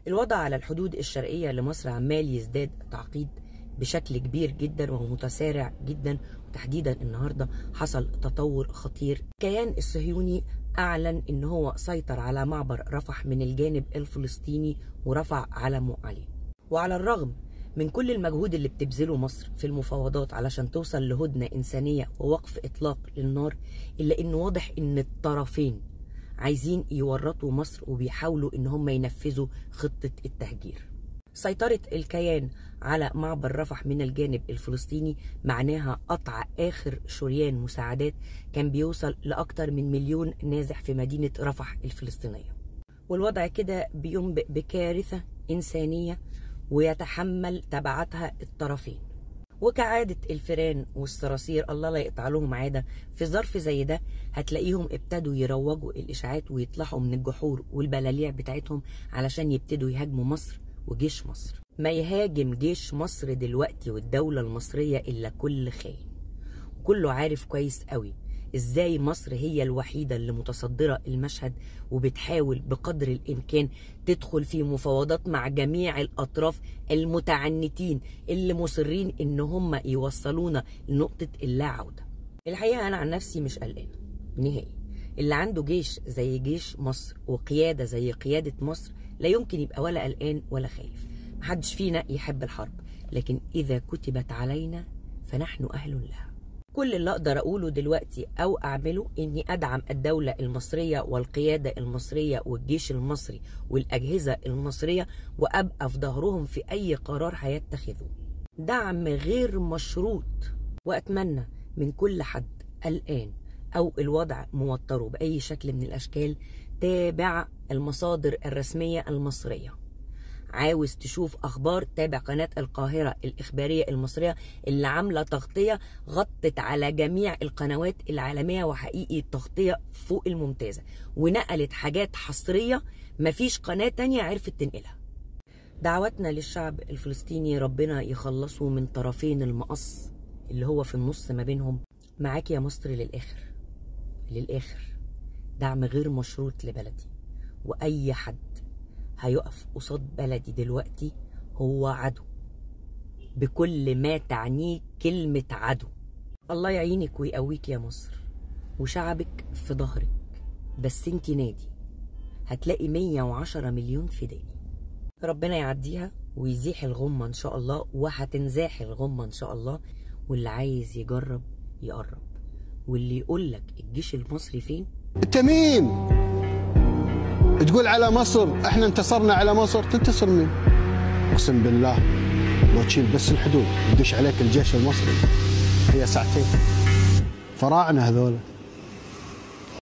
الوضع على الحدود الشرقية لمصر عمال يزداد تعقيد بشكل كبير جدا ومتسارع جدا، وتحديدا النهارده حصل تطور خطير. الكيان الصهيوني أعلن إن هو سيطر على معبر رفح من الجانب الفلسطيني ورفع علمه عليه. وعلى الرغم من كل المجهود اللي بتبذله مصر في المفاوضات علشان توصل لهدنة إنسانية ووقف إطلاق للنار، إلا إنه واضح إن الطرفين عايزين يورطوا مصر وبيحاولوا إن هم ينفذوا خطة التهجير. سيطرة الكيان على معبر رفح من الجانب الفلسطيني معناها قطع آخر شريان مساعدات كان بيوصل لأكتر من 1,000,000 نازح في مدينة رفح الفلسطينية. والوضع كده بينبئ بكارثة إنسانية ويتحمل تبعاتها الطرفين. وكعادة الفيران والصراصير الله لا يقطع لهم عادة، في ظرف زي ده هتلاقيهم ابتدوا يروجوا الإشاعات ويطلعوا من الجحور والبلاليع بتاعتهم علشان يبتدوا يهاجموا مصر وجيش مصر. ما يهاجم جيش مصر دلوقتي والدولة المصرية إلا كل خاين. وكله عارف كويس قوي ازاي مصر هي الوحيدة اللي متصدرة المشهد وبتحاول بقدر الإمكان تدخل في مفاوضات مع جميع الأطراف المتعنتين اللي مصرين إن هم يوصلونا لنقطة اللا عودة. الحقيقة أنا عن نفسي مش قلقانة نهائي. اللي عنده جيش زي جيش مصر وقيادة زي قيادة مصر لا يمكن يبقى ولا قلقان ولا خايف. محدش فينا يحب الحرب، لكن إذا كتبت علينا فنحن أهل لها. كل اللي أقدر أقوله دلوقتي أو أعمله إني أدعم الدولة المصرية والقيادة المصرية والجيش المصري والأجهزة المصرية، وأبقى في ظهرهم في أي قرار هيتخذوه. دعم غير مشروط. وأتمنى من كل حد قلقان أو الوضع موتره بأي شكل من الأشكال تابع المصادر الرسمية المصرية. عاوز تشوف أخبار تابع قناة القاهرة الإخبارية المصرية اللي عاملة تغطية غطت على جميع القنوات العالمية، وحقيقي تغطية فوق الممتازة، ونقلت حاجات حصرية مفيش قناة تانية عرفت تنقلها. دعوتنا للشعب الفلسطيني ربنا يخلصوا من طرفين المقص اللي هو في النص ما بينهم. معاك يا مصر للآخر للآخر. دعم غير مشروط لبلدي، وأي حد هيقف قصاد بلدي دلوقتي هو عدو بكل ما تعنيه كلمة عدو. الله يعينك ويقويك يا مصر، وشعبك في ظهرك، بس انتي نادي هتلاقي 110 مليون فدائي. ربنا يعديها ويزيح الغمة ان شاء الله، وهتنزاح الغمة ان شاء الله. واللي عايز يجرب يقرب، واللي يقولك الجيش المصري فين؟ انت مين؟ تقول على مصر احنا انتصرنا على مصر؟ تنتصر مين؟ اقسم بالله لو تشيل بس الحدود يدش عليك الجيش المصري هي ساعتين. فراعنه هذول.